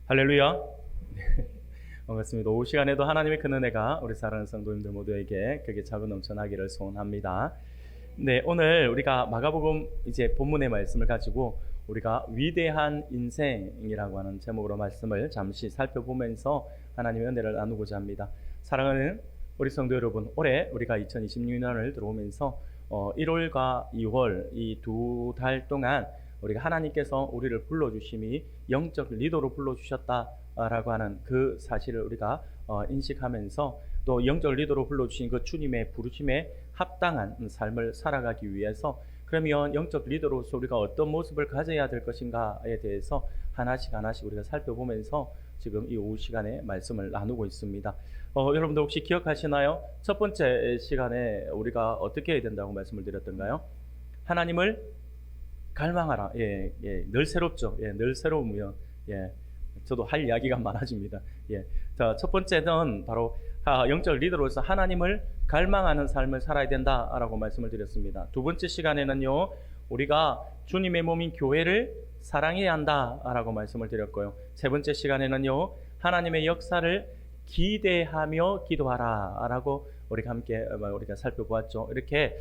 할렐루야. 반갑습니다. 오후 시간에도 하나님의 큰 은혜가 우리 사랑하는 성도님들 모두에게 크게 차고 넘쳐나기를 소원합니다. 네, 오늘 우리가 마가복음 이제 본문의 말씀을 가지고 우리가 위대한 인생이라고 하는 제목으로 말씀을 잠시 살펴보면서 하나님의 은혜를 나누고자 합니다. 사랑하는 우리 성도 여러분, 올해 우리가 2026년을 들어오면서 1월과 2월 이 두 달 동안 우리가 하나님께서 우리를 불러주심이 영적 리더로 불러주셨다라고 하는 그 사실을 우리가 인식하면서 또 영적 리더로 불러주신 그 주님의 부르심에 합당한 삶을 살아가기 위해서, 그러면 영적 리더로서 우리가 어떤 모습을 가져야 될 것인가에 대해서 하나씩 우리가 살펴보면서 지금 이 오후 시간에 말씀을 나누고 있습니다. 여러분들 혹시 기억하시나요? 첫 번째 시간에 우리가 어떻게 해야 된다고 말씀을 드렸던가요? 하나님을 갈망하라. 늘 새롭죠. 늘 새로우면, 저도 할 이야기가 많아집니다. 자, 첫 번째는 바로 영적 리더로서 하나님을 갈망하는 삶을 살아야 된다라고 말씀을 드렸습니다. 두 번째 시간에는요, 우리가 주님의 몸인 교회를 사랑해야 한다라고 말씀을 드렸고요. 세 번째 시간에는요, 하나님의 역사를 기대하며 기도하라라고 우리가 함께 우리가 살펴보았죠. 이렇게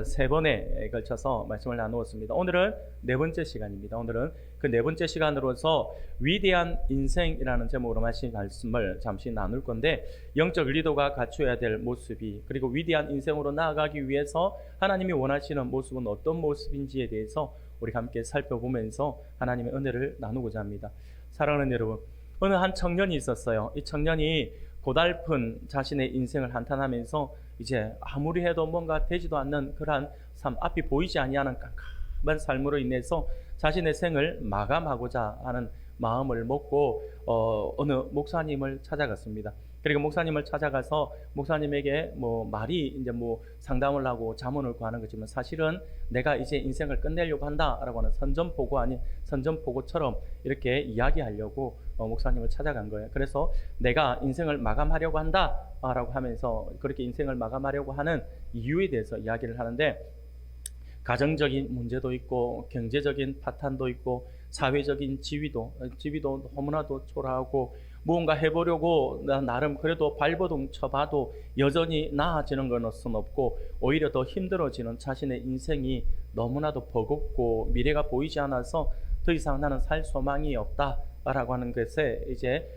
세 번에 걸쳐서 말씀을 나누었습니다. 오늘은 네 번째 시간입니다. 오늘은 그 네 번째 시간으로서 위대한 인생이라는 제목으로 말씀을 잠시 나눌 건데, 영적 리더가 갖춰야 될 모습이, 그리고 위대한 인생으로 나아가기 위해서 하나님이 원하시는 모습은 어떤 모습인지에 대해서 우리가 함께 살펴보면서 하나님의 은혜를 나누고자 합니다. 사랑하는 여러분, 어느 한 청년이 있었어요. 이 청년이 고달픈 자신의 인생을 한탄하면서 이제 아무리 해도 뭔가 되지도 않는 그러한 삶, 앞이 보이지 아니하는 깜깜한 삶으로 인해서 자신의 생을 마감하고자 하는 마음을 먹고 어느 목사님을 찾아갔습니다. 그리고 목사님을 찾아가서 목사님에게 말이 이제 상담을 하고 자문을 구하는 거지만, 사실은 내가 이제 인생을 끝내려고 한다라고 하는 선전포고 아닌 선전포고처럼 이렇게 이야기하려고 목사님을 찾아간 거예요. 그래서 내가 인생을 마감하려고 한다라고 하면서 그렇게 인생을 마감하려고 하는 이유에 대해서 이야기를 하는데, 가정적인 문제도 있고 경제적인 파탄도 있고 사회적인 지위도 너무나도 초라하고, 무언가 해보려고 나름 그래도 발버둥 쳐봐도 여전히 나아지는 것은 없고, 오히려 더 힘들어지는 자신의 인생이 너무나도 버겁고 미래가 보이지 않아서 더 이상 나는 살 소망이 없다라고 하는 것에 이제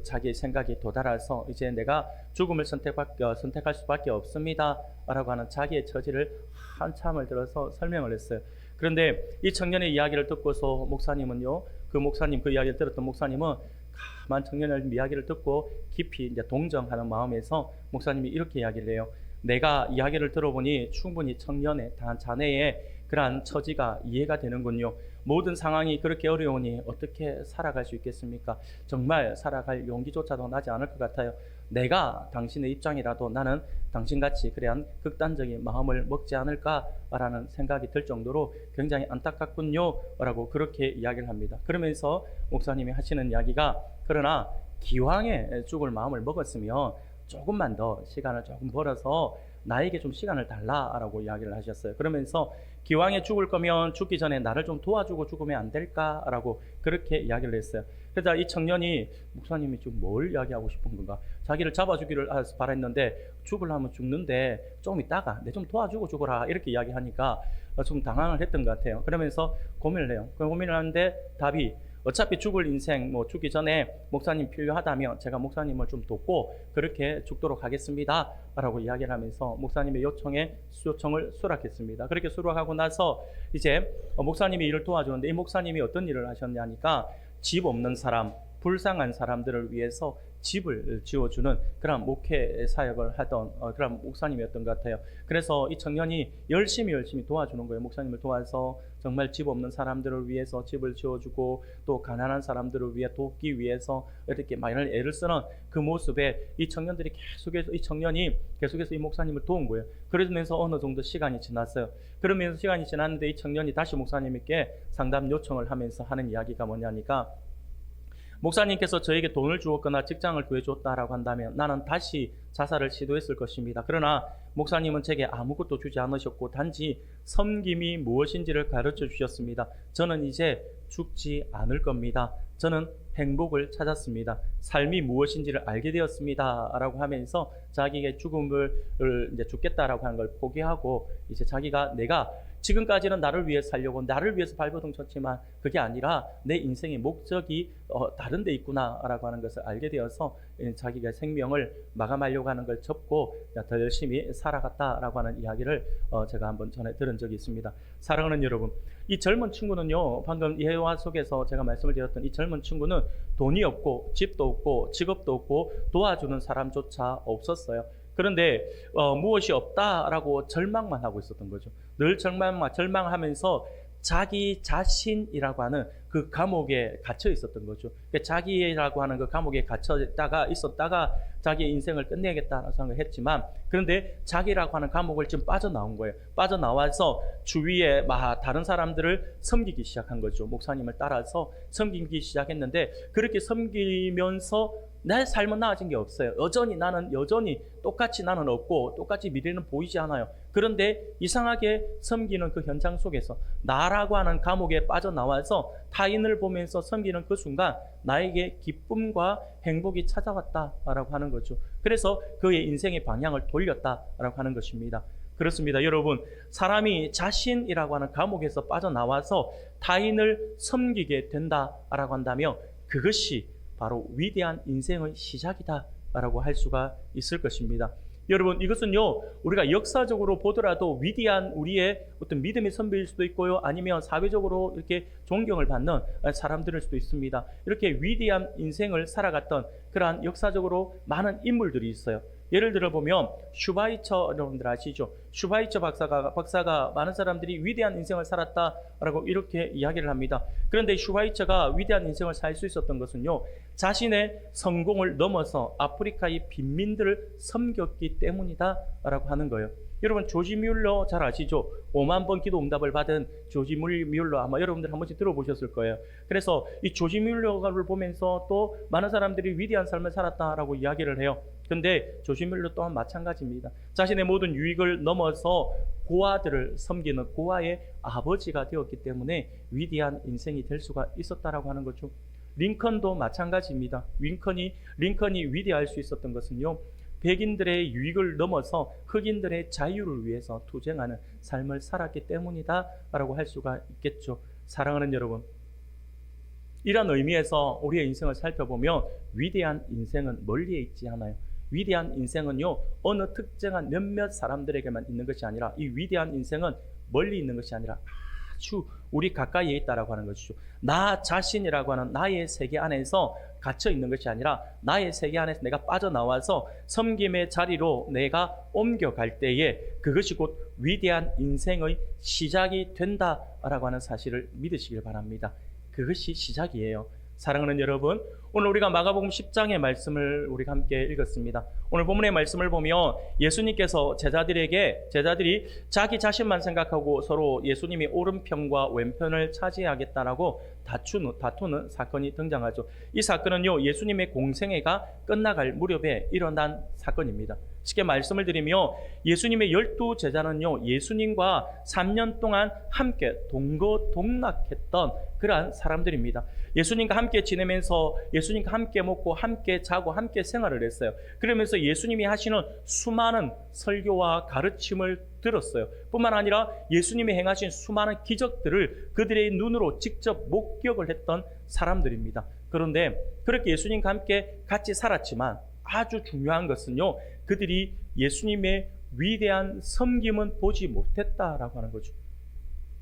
자기의 생각이 도달해서 이제 내가 죽음을 선택할 수밖에 없습니다라고 하는 자기의 처지를 한참을 들어서 설명을 했어요. 그런데 이 청년의 이야기를 듣고서 목사님은요, 그 이야기를 들었던 목사님은 가만 청년의 이야기를 듣고 깊이 이제 동정하는 마음에서 목사님이 이렇게 이야기를 해요. 내가 이야기를 들어보니 충분히 청년의 자네의 그러한 처지가 이해가 되는군요. 모든 상황이 그렇게 어려우니 어떻게 살아갈 수 있겠습니까? 정말 살아갈 용기조차도 나지 않을 것 같아요. 내가 당신의 입장이라도 나는 당신같이 그러한 극단적인 마음을 먹지 않을까라는 생각이 들 정도로 굉장히 안타깝군요 라고 그렇게 이야기를 합니다. 그러면서 목사님이 하시는 이야기가, 그러나 기왕에 죽을 마음을 먹었으면 조금만 더 시간을 조금 벌어서 나에게 좀 시간을 달라라고 이야기를 하셨어요. 그러면서 기왕에 죽을 거면 죽기 전에 나를 좀 도와주고 죽으면 안 될까라고 그렇게 이야기를 했어요. 그래서 이 청년이, 목사님이 지금 뭘 이야기하고 싶은 건가? 자기를 잡아주기를 바랬는데 죽으려면 죽는데 좀 이따가 내 좀 도와주고 죽어라 이렇게 이야기하니까 좀 당황을 했던 것 같아요. 그러면서 고민을 해요. 고민을 하는데 답이, 어차피 죽을 인생 죽기 전에 목사님 필요하다면 제가 목사님을 좀 돕고 그렇게 죽도록 하겠습니다 라고 이야기를 하면서 목사님의 요청을 수락했습니다. 그렇게 수락하고 나서 이제 목사님이 일을 도와주는데, 이 목사님이 어떤 일을 하셨냐니까, 집 없는 사람, 불쌍한 사람들을 위해서 집을 지어주는 그런 목회 사역을 하던 그런 목사님이었던 것 같아요. 그래서 이 청년이 열심히 도와주는 거예요. 목사님을 도와서 정말 집 없는 사람들을 위해서 집을 지어주고, 또 가난한 사람들을 위해 돕기 위해서 이렇게 많은 애를 쓰는 그 모습에 이 청년이 계속해서 이 목사님을 도운 거예요. 그러면서 어느 정도 시간이 지났어요. 그러면서 시간이 지났는데 이 청년이 다시 목사님께 상담 요청을 하면서 하는 이야기가 뭐냐니까, 목사님께서 저에게 돈을 주었거나 직장을 구해줬다라고 한다면 나는 다시 자살을 시도했을 것입니다. 그러나 목사님은 제게 아무것도 주지 않으셨고 단지 섬김이 무엇인지를 가르쳐 주셨습니다. 저는 이제 죽지 않을 겁니다. 저는 행복을 찾았습니다. 삶이 무엇인지를 알게 되었습니다. 라고 하면서 자기의 죽음을 이제 죽겠다라고 하는 걸 포기하고 이제 자기가 내가 지금까지는 나를 위해 살려고 나를 위해서 발버둥 쳤지만 그게 아니라 내 인생의 목적이 다른 데 있구나라고 하는 것을 알게 되어서 자기가 생명을 마감하려고 하는 걸 접고 더 열심히 살아갔다라고 하는 이야기를 제가 한번 전에 들은 적이 있습니다. 사랑하는 여러분, 이 젊은 친구는요, 방금 예화 속에서 제가 말씀을 드렸던 이 젊은 친구는 돈이 없고 집도 없고 직업도 없고 도와주는 사람조차 없었어요. 그런데 무엇이 없다라고 절망만 하고 있었던 거죠. 늘 절망하면서 자기 자신이라고 하는 그 감옥에 갇혀 있었던 거죠. 자기라고 하는 그 감옥에 갇혀 있었다가 자기의 인생을 끝내겠다는 생각을 했지만, 그런데 자기라고 하는 감옥을 지금 빠져나온 거예요. 빠져나와서 주위에 다른 사람들을 섬기기 시작한 거죠. 목사님을 따라서 섬기기 시작했는데, 그렇게 섬기면서 내 삶은 나아진 게 없어요. 여전히 똑같이 나는 없고 똑같이 미래는 보이지 않아요. 그런데 이상하게 섬기는 그 현장 속에서 나라고 하는 감옥에 빠져나와서 타인을 보면서 섬기는 그 순간 나에게 기쁨과 행복이 찾아왔다라고 하는 거죠. 그래서 그의 인생의 방향을 돌렸다라고 하는 것입니다. 그렇습니다. 여러분, 사람이 자신이라고 하는 감옥에서 빠져나와서 타인을 섬기게 된다라고 한다면 그것이 바로 위대한 인생의 시작이다라고 할 수가 있을 것입니다. 여러분, 이것은요, 우리가 역사적으로 보더라도 위대한 우리의 어떤 믿음의 선배일 수도 있고요, 아니면 사회적으로 이렇게 존경을 받는 사람들일 수도 있습니다. 이렇게 위대한 인생을 살아갔던 그러한 역사적으로 많은 인물들이 있어요. 예를 들어 보면 슈바이처, 여러분들 아시죠? 슈바이처 박사가 많은 사람들이 위대한 인생을 살았다라고 이렇게 이야기를 합니다. 그런데 슈바이처가 위대한 인생을 살 수 있었던 것은요, 자신의 성공을 넘어서 아프리카의 빈민들을 섬겼기 때문이다라고 하는 거예요. 여러분, 조지 뮬러 잘 아시죠? 5만 번 기도 응답을 받은 조지 뮬러, 아마 여러분들 한 번씩 들어보셨을 거예요. 그래서 이 조지 뮬러를 보면서 또 많은 사람들이 위대한 삶을 살았다라고 이야기를 해요. 근데 조지 뮬러 또한 마찬가지입니다. 자신의 모든 유익을 넘어서 고아들을 섬기는 고아의 아버지가 되었기 때문에 위대한 인생이 될 수가 있었다라고 하는 거죠. 링컨도 마찬가지입니다. 링컨이 위대할 수 있었던 것은요, 백인들의 유익을 넘어서 흑인들의 자유를 위해서 투쟁하는 삶을 살았기 때문이다라고 할 수가 있겠죠. 사랑하는 여러분, 이런 의미에서 우리의 인생을 살펴보면 위대한 인생은 멀리에 있지 않아요. 위대한 인생은요, 어느 특정한 몇몇 사람들에게만 있는 것이 아니라, 이 위대한 인생은 멀리 있는 것이 아니라 아주 우리 가까이에 있다라고 하는 것이죠. 나 자신이라고 하는 나의 세계 안에서 갇혀 있는 것이 아니라 나의 세계 안에서 내가 빠져나와서 섬김의 자리로 내가 옮겨갈 때에 그것이 곧 위대한 인생의 시작이 된다라고 하는 사실을 믿으시길 바랍니다. 그것이 시작이에요. 사랑하는 여러분, 오늘 우리가 마가복음 10장의 말씀을 우리가 함께 읽었습니다. 오늘 본문의 말씀을 보면 예수님께서 제자들이 자기 자신만 생각하고 서로 예수님이 오른편과 왼편을 차지하겠다라고 다투는 사건이 등장하죠. 이 사건은요, 예수님의 공생애가 끝나갈 무렵에 일어난 사건입니다. 쉽게 말씀을 드리며 예수님의 12제자는요, 예수님과 3년 동안 함께 동거동락했던 그러한 사람들입니다. 예수님과 함께 지내면서 예수님과 함께 먹고 함께 자고 함께 생활을 했어요. 그러면서 예수님이 하시는 수많은 설교와 가르침을 들었어요. 뿐만 아니라 예수님이 행하신 수많은 기적들을 그들의 눈으로 직접 목격을 했던 사람들입니다. 그런데 그렇게 예수님과 함께 같이 살았지만 아주 중요한 것은요, 그들이 예수님의 위대한 섬김은 보지 못했다라고 하는 거죠.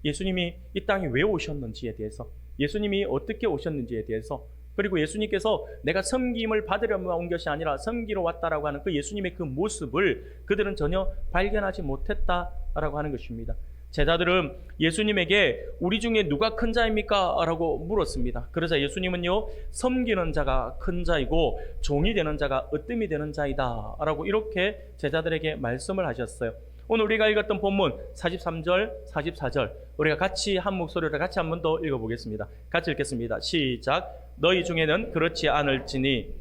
예수님이 이 땅에 왜 오셨는지에 대해서, 예수님이 어떻게 오셨는지에 대해서, 그리고 예수님께서 내가 섬김을 받으려면 온 것이 아니라 섬기러 왔다라고 하는 그 예수님의 그 모습을 그들은 전혀 발견하지 못했다라고 하는 것입니다. 제자들은 예수님에게 우리 중에 누가 큰 자입니까? 라고 물었습니다. 그러자 예수님은요, 섬기는 자가 큰 자이고 종이 되는 자가 으뜸이 되는 자이다 라고 이렇게 제자들에게 말씀을 하셨어요. 오늘 우리가 읽었던 본문 43절, 44절 우리가 같이 한 목소리로 같이 한 번 더 읽어보겠습니다. 같이 읽겠습니다. 시작. 너희 중에는 그렇지 않을지니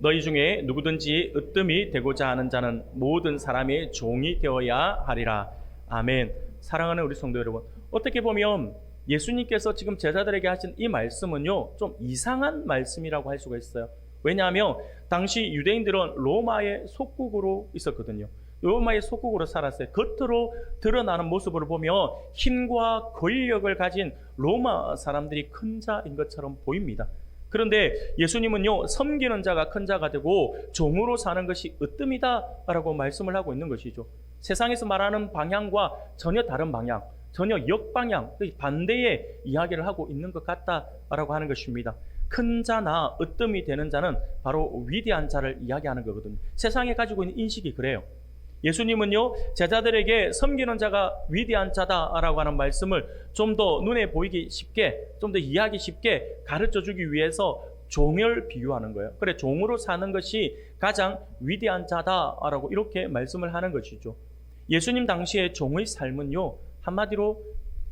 너희 중에 누구든지 으뜸이 되고자 하는 자는 모든 사람의 종이 되어야 하리라. 아멘. 사랑하는 우리 성도 여러분, 어떻게 보면 예수님께서 지금 제자들에게 하신 이 말씀은요, 좀 이상한 말씀이라고 할 수가 있어요. 왜냐하면 당시 유대인들은 로마의 속국으로 있었거든요. 로마의 속국으로 살았어요. 겉으로 드러나는 모습을 보면 힘과 권력을 가진 로마 사람들이 큰 자인 것처럼 보입니다. 그런데 예수님은요, 섬기는 자가 큰 자가 되고 종으로 사는 것이 으뜸이다라고 말씀을 하고 있는 것이죠. 세상에서 말하는 방향과 전혀 다른 방향, 전혀 역방향, 반대의 이야기를 하고 있는 것 같다라고 하는 것입니다. 큰 자나 으뜸이 되는 자는 바로 위대한 자를 이야기하는 거거든요. 세상에 가지고 있는 인식이 그래요. 예수님은요, 제자들에게 섬기는 자가 위대한 자다라고 하는 말씀을 좀 더 눈에 보이기 쉽게, 좀 더 이해하기 쉽게 가르쳐 주기 위해서 종을 비유하는 거예요. 그래, 종으로 사는 것이 가장 위대한 자다라고 이렇게 말씀을 하는 것이죠. 예수님 당시의 종의 삶은요, 한마디로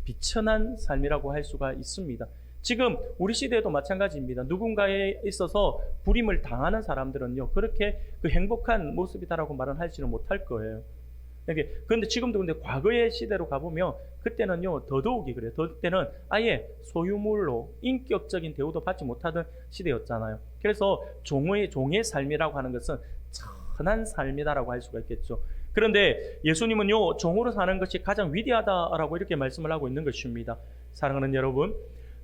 비천한 삶이라고 할 수가 있습니다. 지금 우리 시대에도 마찬가지입니다. 누군가에 있어서 불임을 당하는 사람들은요, 그렇게 그 행복한 모습이다라고 말은 하지는 못할 거예요. 그런데 지금도 근데 과거의 시대로 가보면 그때는요, 더더욱이 그래요. 그때는 아예 소유물로 인격적인 대우도 받지 못하던 시대였잖아요. 그래서 종의 삶이라고 하는 것은 천한 삶이다라고 할 수가 있겠죠. 그런데 예수님은요, 종으로 사는 것이 가장 위대하다라고 이렇게 말씀을 하고 있는 것입니다. 사랑하는 여러분,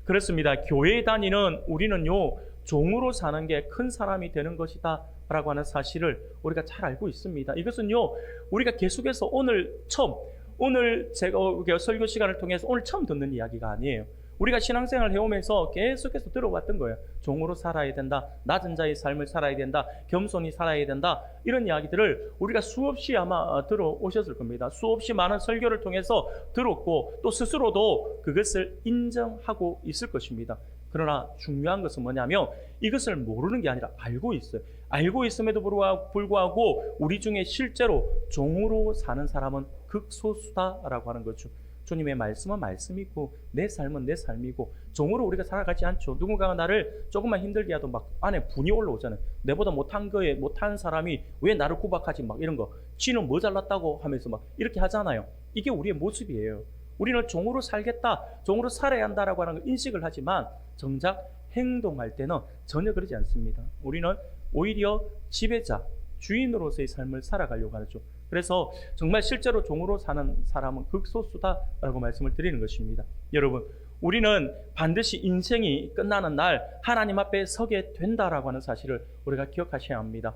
그렇습니다. 교회에 다니는 우리는요, 종으로 사는 게 큰 사람이 되는 것이다 라고 하는 사실을 우리가 잘 알고 있습니다. 이것은요, 우리가 계속해서 오늘 제가 설교 시간을 통해서 오늘 처음 듣는 이야기가 아니에요. 우리가 신앙생활을 해오면서 계속해서 들어왔던 거예요. 종으로 살아야 된다, 낮은 자의 삶을 살아야 된다, 겸손히 살아야 된다, 이런 이야기들을 우리가 수없이 아마 들어오셨을 겁니다. 수없이 많은 설교를 통해서 들었고 또 스스로도 그것을 인정하고 있을 것입니다. 그러나 중요한 것은 뭐냐면 이것을 모르는 게 아니라 알고 있어요. 알고 있음에도 불구하고 우리 중에 실제로 종으로 사는 사람은 극소수다라고 하는 거죠. 주님의 말씀은 말씀이고 내 삶은 내 삶이고 종으로 우리가 살아가지 않죠. 누군가가 나를 조금만 힘들게 해도 막 안에 분이 올라오잖아요. 내보다 못한 사람이 왜 나를 구박하지, 막 이런 거. 지는 뭐 잘났다고 하면서 막 이렇게 하잖아요. 이게 우리의 모습이에요. 우리는 종으로 살겠다, 종으로 살아야 한다라고 하는 걸 인식을 하지만 정작 행동할 때는 전혀 그러지 않습니다. 우리는 오히려 지배자, 주인으로서의 삶을 살아가려고 하죠. 그래서 정말 실제로 종으로 사는 사람은 극소수다라고 말씀을 드리는 것입니다. 여러분, 우리는 반드시 인생이 끝나는 날 하나님 앞에 서게 된다라고 하는 사실을 우리가 기억하셔야 합니다.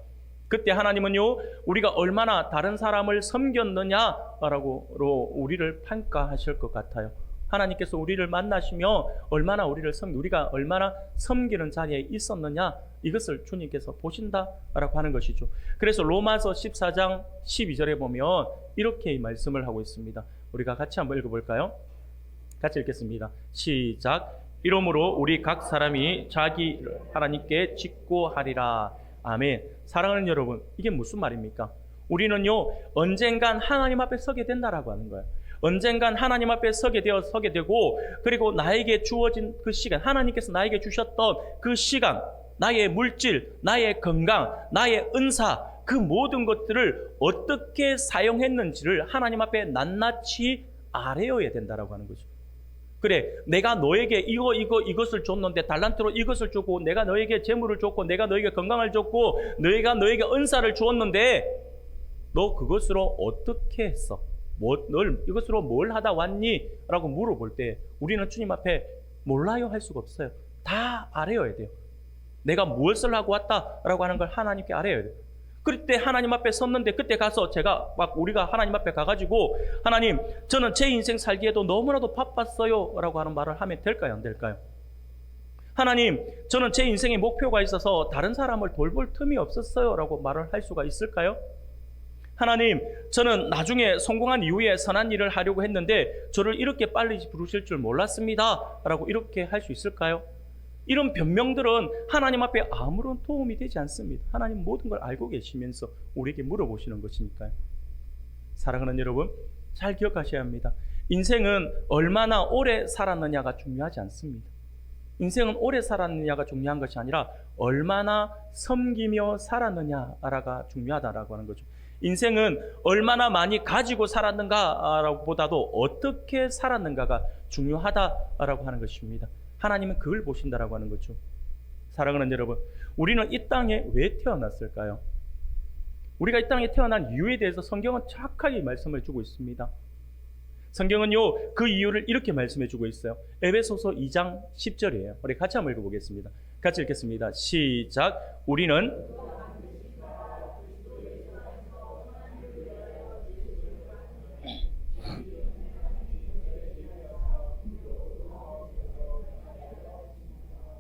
그때 하나님은요, 우리가 얼마나 다른 사람을 섬겼느냐라고 우리를 평가하실 것 같아요. 하나님께서 우리를 만나시며 우리가 얼마나 섬기는 자리에 있었느냐, 이것을 주님께서 보신다라고 하는 것이죠. 그래서 로마서 14장 12절에 보면 이렇게 말씀을 하고 있습니다. 우리가 같이 한번 읽어볼까요? 같이 읽겠습니다. 시작. 이러므로 우리 각 사람이 자기를 하나님께 짓고하리라. 아멘. 사랑하는 여러분, 이게 무슨 말입니까? 우리는요, 언젠간 하나님 앞에 서게 된다라고 하는 거예요. 언젠간 하나님 앞에 서게 되고, 그리고 나에게 주어진 그 시간, 하나님께서 나에게 주셨던 그 시간, 나의 물질, 나의 건강, 나의 은사, 그 모든 것들을 어떻게 사용했는지를 하나님 앞에 낱낱이 알아야 된다라고 하는 거죠. 그래, 내가 너에게 이것을 줬는데 달란트로 이것을 주고, 내가 너에게 재물을 줬고, 내가 너에게 건강을 줬고, 내가 너에게 은사를 주었는데 너 그것으로 어떻게 했어? 널 이것으로 뭘 하다 왔니? 라고 물어볼 때 우리는 주님 앞에 몰라요 할 수가 없어요. 다 알아야 돼요. 내가 무엇을 하고 왔다라고 하는 걸 하나님께 알아야 돼요. 그때 하나님 앞에 섰는데, 그때 가서 우리가 하나님 앞에 가가지고, 하나님, 저는 제 인생 살기에도 너무나도 바빴어요 라고 하는 말을 하면 될까요, 안 될까요? 하나님, 저는 제 인생에 목표가 있어서 다른 사람을 돌볼 틈이 없었어요 라고 말을 할 수가 있을까요? 하나님, 저는 나중에 성공한 이후에 선한 일을 하려고 했는데 저를 이렇게 빨리 부르실 줄 몰랐습니다 라고 이렇게 할 수 있을까요? 이런 변명들은 하나님 앞에 아무런 도움이 되지 않습니다. 하나님 모든 걸 알고 계시면서 우리에게 물어보시는 것이니까요. 사랑하는 여러분, 잘 기억하셔야 합니다. 인생은 얼마나 오래 살았느냐가 중요하지 않습니다. 인생은 오래 살았느냐가 중요한 것이 아니라 얼마나 섬기며 살았느냐가 중요하다라고 하는 거죠. 인생은 얼마나 많이 가지고 살았는가라고 보다도 어떻게 살았는가가 중요하다라고 하는 것입니다. 하나님은 그걸 보신다라고 하는 거죠. 사랑하는 여러분, 우리는 이 땅에 왜 태어났을까요? 우리가 이 땅에 태어난 이유에 대해서 성경은 정확하게 말씀을 주고 있습니다. 성경은요, 그 이유를 이렇게 말씀해 주고 있어요. 에베소서 2장 10절이에요. 우리 같이 한번 읽어보겠습니다. 같이 읽겠습니다. 시작. 우리는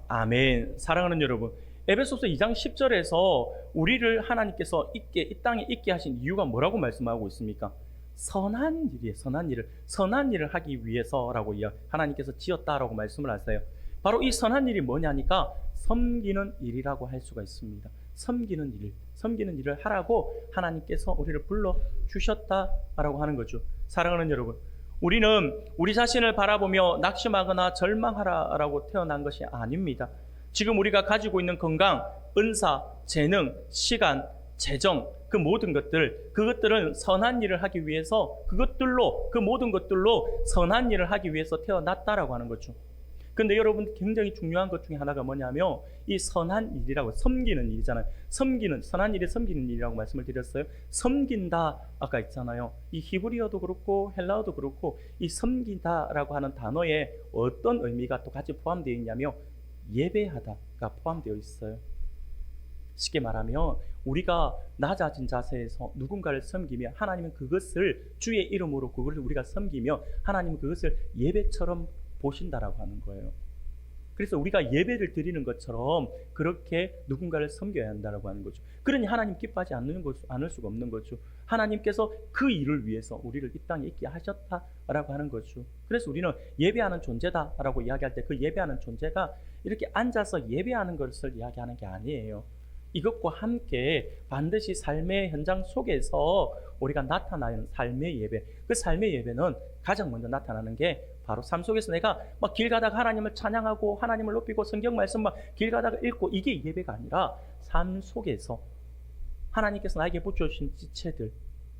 아멘. 사랑하는 여러분, 에베소서 2장 10절에서 우리를 하나님께서 이 땅에 있게 하신 이유가 뭐라고 말씀하고 있습니까? 선한 일이에요. 선한 일을 하기 위해서라고 하나님께서 지었다라고 말씀을 하세요. 바로 이 선한 일이 뭐냐니까 섬기는 일이라고 할 수가 있습니다. 섬기는 일을 하라고 하나님께서 우리를 불러 주셨다라고 하는 거죠. 사랑하는 여러분, 우리는 우리 자신을 바라보며 낙심하거나 절망하라라고 태어난 것이 아닙니다. 지금 우리가 가지고 있는 건강, 은사, 재능, 시간, 재정, 그 모든 그것들은 선한 일을 하기 위해서, 그 모든 것들로 선한 일을 하기 위해서 태어났다라고 하는 거죠. 근데 여러분, 굉장히 중요한 것 중에 하나가 뭐냐면 이 선한 일이라고, 섬기는 일이잖아요. 선한 일이 섬기는 일이라고 말씀을 드렸어요. 섬긴다 아까 있잖아요. 이 히브리어도 그렇고 헬라어도 그렇고 이 섬긴다라고 하는 단어에 어떤 의미가 또 같이 포함되어 있냐면 예배하다가 포함되어 있어요. 쉽게 말하면 우리가 낮아진 자세에서 누군가를 섬기며 하나님은 그것을 주의 이름으로 그것을 우리가 섬기며 하나님은 그것을 예배처럼 보신다라고 하는 거예요. 그래서 우리가 예배를 드리는 것처럼 그렇게 누군가를 섬겨야 한다라고 하는 거죠. 그러니 하나님 기뻐하지 않을 수가 없는 거죠. 하나님께서 그 일을 위해서 우리를 이 땅에 있게 하셨다라고 하는 거죠. 그래서 우리는 예배하는 존재다라고 이야기할 때 그 예배하는 존재가 이렇게 앉아서 예배하는 것을 이야기하는 게 아니에요. 이것과 함께 반드시 삶의 현장 속에서 우리가 나타나는 삶의 예배, 그 삶의 예배는 가장 먼저 나타나는 게 바로 삶 속에서 내가 막 길 가다가 하나님을 찬양하고 하나님을 높이고 성경 말씀 막 길 가다가 읽고 이게 예배가 아니라 삶 속에서 하나님께서 나에게 붙여주신 지체들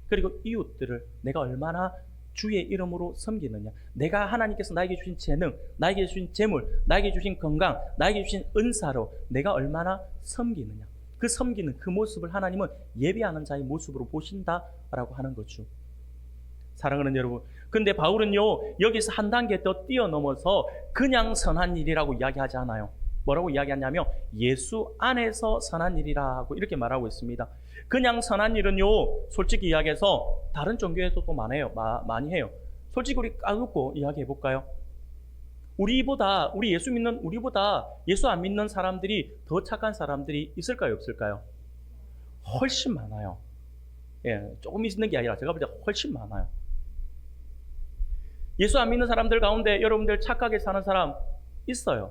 그리고 이웃들을 내가 얼마나 주의 이름으로 섬기느냐, 내가 하나님께서 나에게 주신 재능, 나에게 주신 재물, 나에게 주신 건강, 나에게 주신 은사로 내가 얼마나 섬기느냐, 그 섬기는 그 모습을 하나님은 예배하는 자의 모습으로 보신다라고 하는 거죠. 사랑하는 여러분, 근데 바울은요 여기서 한 단계 더 뛰어넘어서 그냥 선한 일이라고 이야기하지 않아요. 뭐라고 이야기하냐면 예수 안에서 선한 일이라고 이렇게 말하고 있습니다. 그냥 선한 일은요 솔직히 이야기해서 다른 종교에서도 많이 해요. 솔직히 우리 까놓고 이야기해 볼까요? 우리 예수 믿는 우리보다 예수 안 믿는 사람들이 더 착한 사람들이 있을까요, 없을까요? 훨씬 많아요. 예, 조금 있는 게 아니라 제가 볼 때 훨씬 많아요. 예수 안 믿는 사람들 가운데 여러분들 착하게 사는 사람 있어요.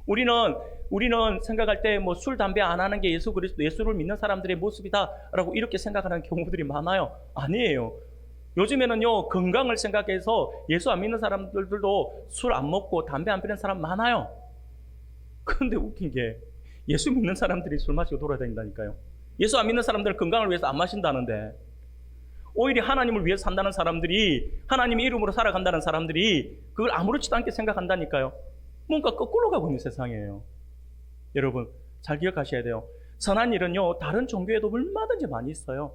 우리는 생각할 때 뭐 술, 담배 안 하는 게 예수 그리스도, 예수를 믿는 사람들의 모습이다라고 이렇게 생각하는 경우들이 많아요. 아니에요. 요즘에는요 건강을 생각해서 예수 안 믿는 사람들도 술 안 먹고 담배 안 피는 사람 많아요. 그런데 웃긴 게 예수 믿는 사람들이 술 마시고 돌아다닌다니까요. 예수 안 믿는 사람들은 건강을 위해서 안 마신다는데 오히려 하나님을 위해서 산다는 사람들이, 하나님의 이름으로 살아간다는 사람들이 그걸 아무렇지도 않게 생각한다니까요. 뭔가 거꾸로 가고 있는 세상이에요. 여러분 잘 기억하셔야 돼요. 선한 일은요 다른 종교에도 얼마든지 많이 있어요.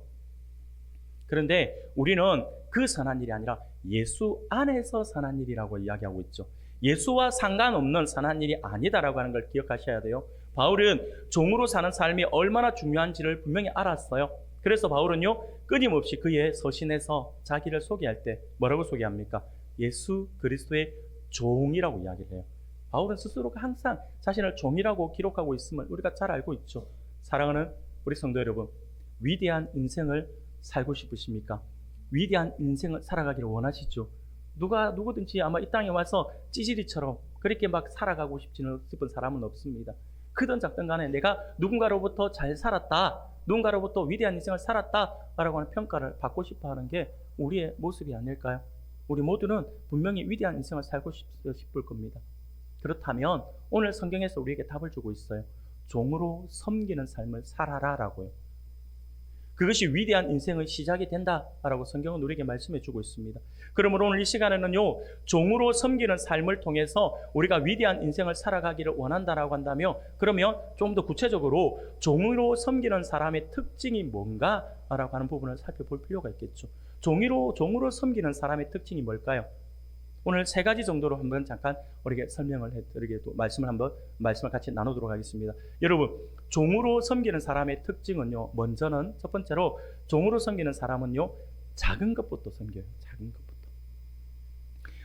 그런데 우리는 그 선한 일이 아니라 예수 안에서 선한 일이라고 이야기하고 있죠. 예수와 상관없는 선한 일이 아니다라고 하는 걸 기억하셔야 돼요. 바울은 종으로 사는 삶이 얼마나 중요한지를 분명히 알았어요. 그래서 바울은요 끊임없이 그의 서신에서 자기를 소개할 때 뭐라고 소개합니까? 예수 그리스도의 종이라고 이야기를 해요. 바울은 스스로가 항상 자신을 종이라고 기록하고 있음을 우리가 잘 알고 있죠. 사랑하는 우리 성도 여러분, 위대한 인생을 살고 싶으십니까? 위대한 인생을 살아가기를 원하시죠? 누구든지 아마 이 땅에 와서 찌질이처럼 그렇게 막 살아가고 싶은 사람은 없습니다. 크든 작든 간에 내가 누군가로부터 잘 살았다, 누군가로부터 위대한 인생을 살았다라고 하는 평가를 받고 싶어 하는 게 우리의 모습이 아닐까요? 우리 모두는 분명히 위대한 인생을 살고 싶을 겁니다. 그렇다면 오늘 성경에서 우리에게 답을 주고 있어요. 종으로 섬기는 삶을 살아라라고요. 그것이 위대한 인생의 시작이 된다라고 성경은 우리에게 말씀해 주고 있습니다. 그러므로 오늘 이 시간에는요, 종으로 섬기는 삶을 통해서 우리가 위대한 인생을 살아가기를 원한다라고 한다면, 그러면 좀 더 구체적으로 종으로 섬기는 사람의 특징이 뭔가라고 하는 부분을 살펴볼 필요가 있겠죠. 종으로 섬기는 사람의 특징이 뭘까요? 오늘 세 가지 정도로 한번 잠깐 우리에게 설명을 해드리게 또 말씀을 같이 나누도록 하겠습니다. 여러분, 종으로 섬기는 사람의 특징은요, 먼저는 첫 번째로 종으로 섬기는 사람은요, 작은 것부터 섬겨요. 작은 것부터.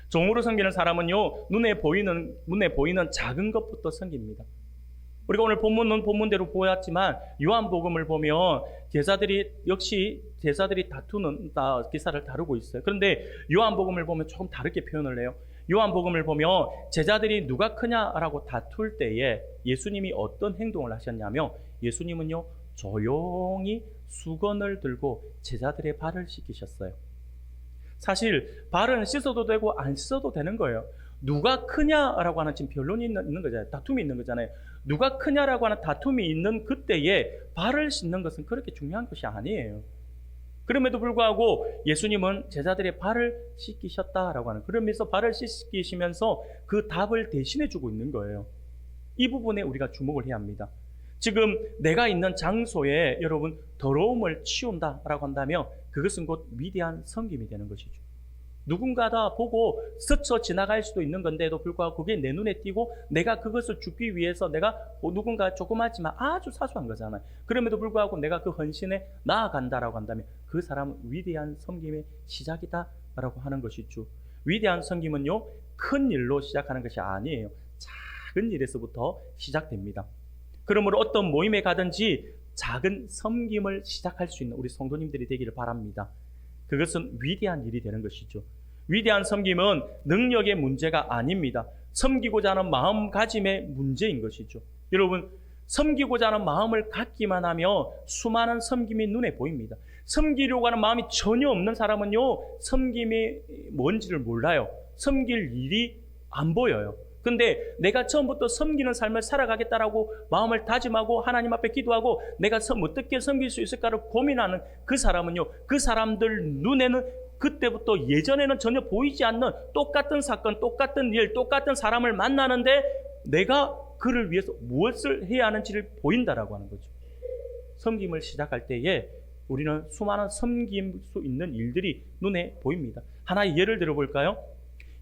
종으로 섬기는 사람은요, 눈에 보이는 작은 것부터 섬깁니다. 우리가 오늘 본문은 본문대로 보았지만 요한복음을 보면 제자들이 다투는 기사를 다루고 있어요. 그런데 요한복음을 보면 조금 다르게 표현을 해요. 요한복음을 보면 제자들이 누가 크냐라고 다툴 때에 예수님이 어떤 행동을 하셨냐면, 예수님은요, 조용히 수건을 들고 제자들의 발을 씻기셨어요. 사실 발은 씻어도 되고 안 씻어도 되는 거예요. 누가 크냐라고 하는 지금 변론이 있는 거잖아요. 다툼이 있는 거잖아요. 누가 크냐라고 하는 다툼이 있는 그때에 발을 씻는 것은 그렇게 중요한 것이 아니에요. 그럼에도 불구하고 예수님은 제자들의 발을 씻기셨다라고 하는, 그러면서 발을 씻기시면서 그 답을 대신해 주고 있는 거예요. 이 부분에 우리가 주목을 해야 합니다. 지금 내가 있는 장소에 여러분 더러움을 치운다라고 한다면 그것은 곧 위대한 섬김이 되는 것이죠. 누군가가 보고 스쳐 지나갈 수도 있는 건데도 불구하고 그게 내 눈에 띄고 내가 그것을 주기 위해서 내가 누군가 조그맣지만 아주 사소한 거잖아요. 그럼에도 불구하고 내가 그 헌신에 나아간다라고 한다면 그 사람은 위대한 섬김의 시작이다라고 하는 것이죠. 위대한 섬김은요, 큰 일로 시작하는 것이 아니에요. 작은 일에서부터 시작됩니다. 그러므로 어떤 모임에 가든지 작은 섬김을 시작할 수 있는 우리 성도님들이 되기를 바랍니다. 그것은 위대한 일이 되는 것이죠. 위대한 섬김은 능력의 문제가 아닙니다. 섬기고자 하는 마음가짐의 문제인 것이죠. 여러분, 섬기고자 하는 마음을 갖기만 하면 수많은 섬김이 눈에 보입니다. 섬기려고 하는 마음이 전혀 없는 사람은요, 섬김이 뭔지를 몰라요. 섬길 일이 안 보여요. 근데 내가 처음부터 섬기는 삶을 살아가겠다라고 마음을 다짐하고 하나님 앞에 기도하고 내가 어떻게 섬길 수 있을까를 고민하는 그 사람은요, 그 사람들 눈에는 그때부터 예전에는 전혀 보이지 않는 똑같은 사건, 똑같은 일, 똑같은 사람을 만나는데 내가 그를 위해서 무엇을 해야 하는지를 보인다라고 하는 거죠. 섬김을 시작할 때에 우리는 수많은 섬길 수 있는 일들이 눈에 보입니다. 하나의 예를 들어볼까요?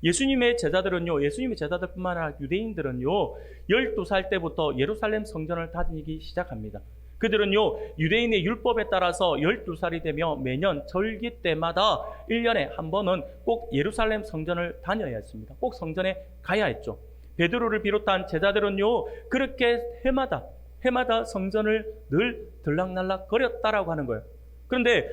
예수님의 제자들뿐만 아니라 유대인들은요, 12살 때부터 예루살렘 성전을 다니기 시작합니다. 그들은요, 유대인의 율법에 따라서 12살이 되며 매년 절기 때마다 1년에 한 번은 꼭 예루살렘 성전을 다녀야 했습니다. 꼭 성전에 가야 했죠. 베드로를 비롯한 제자들은요, 그렇게 해마다 성전을 늘 들락날락 거렸다라고 하는 거예요. 그런데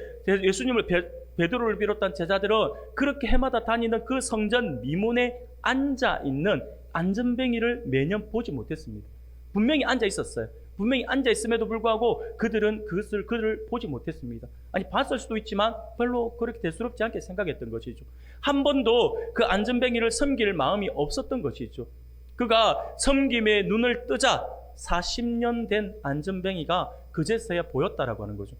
베드로를 비롯한 제자들은 그렇게 해마다 다니는 그 성전 미문에 앉아있는 안전뱅이를 매년 보지 못했습니다. 분명히 앉아 있었어요. 분명히 앉아 있음에도 불구하고 그들은 그를 보지 못했습니다. 아니, 봤을 수도 있지만 별로 그렇게 대수롭지 않게 생각했던 것이죠. 한 번도 그 안전뱅이를 섬길 마음이 없었던 것이죠. 그가 섬김에 눈을 뜨자 40년 된 안전뱅이가 그제서야 보였다라고 하는 거죠.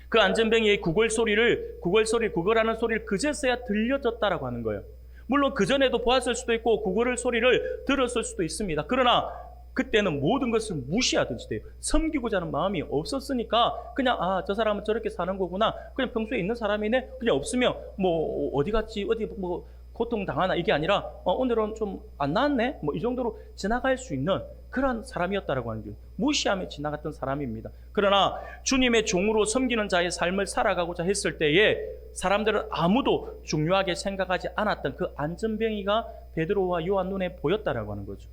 그 안전뱅이의 구걸하는 소리를 그제서야 들려졌다라고 하는 거예요. 물론 그전에도 보았을 수도 있고 구걸 소리를 들었을 수도 있습니다. 그러나 그때는 모든 것을 무시하듯이 돼요. 섬기고자 하는 마음이 없었으니까 그냥 저 사람은 저렇게 사는 거구나. 그냥 평소에 있는 사람이네. 그냥 없으면 뭐 어디 갔지, 어디 뭐 고통 당하나, 이게 아니라 오늘은 좀 안 나왔네, 뭐 이 정도로 지나갈 수 있는 그런 사람이었다라고 하는 거예요. 무시하며 지나갔던 사람입니다. 그러나 주님의 종으로 섬기는 자의 삶을 살아가고자 했을 때에 사람들은 아무도 중요하게 생각하지 않았던 그 안전뱅이가 베드로와 요한 눈에 보였다라고 하는 거죠.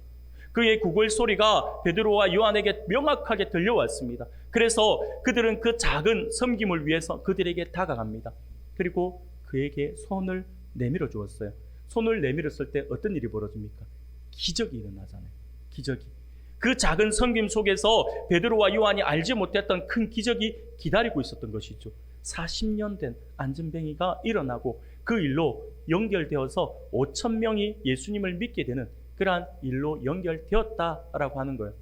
그의 구걸 소리가 베드로와 요한에게 명확하게 들려왔습니다. 그래서 그들은 그 작은 섬김을 위해서 그들에게 다가갑니다. 그리고 그에게 손을 내밀어 주었어요. 손을 내밀었을 때 어떤 일이 벌어집니까? 기적이 일어나잖아요. 기적이. 그 작은 섬김 속에서 베드로와 요한이 알지 못했던 큰 기적이 기다리고 있었던 것이죠. 40년 된 안전뱅이가 일어나고 그 일로 연결되어서 5,000명이 예수님을 믿게 되는 그러한 일로 연결되었다라고 하는 거예요.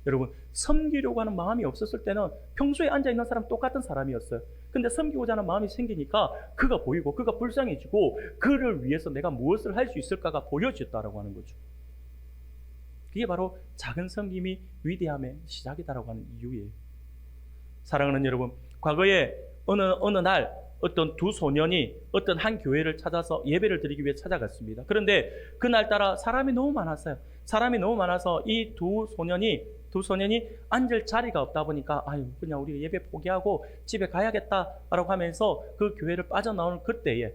여러분, 섬기려고 하는 마음이 없었을 때는 평소에 앉아있는 사람 똑같은 사람이었어요. 근데 섬기고자 하는 마음이 생기니까 그가 보이고 그가 불쌍해지고 그를 위해서 내가 무엇을 할 수 있을까가 보여졌다라고 하는 거죠. 그게 바로 작은 섬김이 위대함의 시작이다라고 하는 이유예요. 사랑하는 여러분, 과거에 어느 날 어떤 두 소년이 어떤 한 교회를 찾아서 예배를 드리기 위해 찾아갔습니다. 그런데 그날따라 사람이 너무 많았어요. 사람이 너무 많아서 이 두 소년이 앉을 자리가 없다 보니까 아유, 그냥 우리 예배 포기하고 집에 가야겠다라고 하면서 그 교회를 빠져나오는 그때에,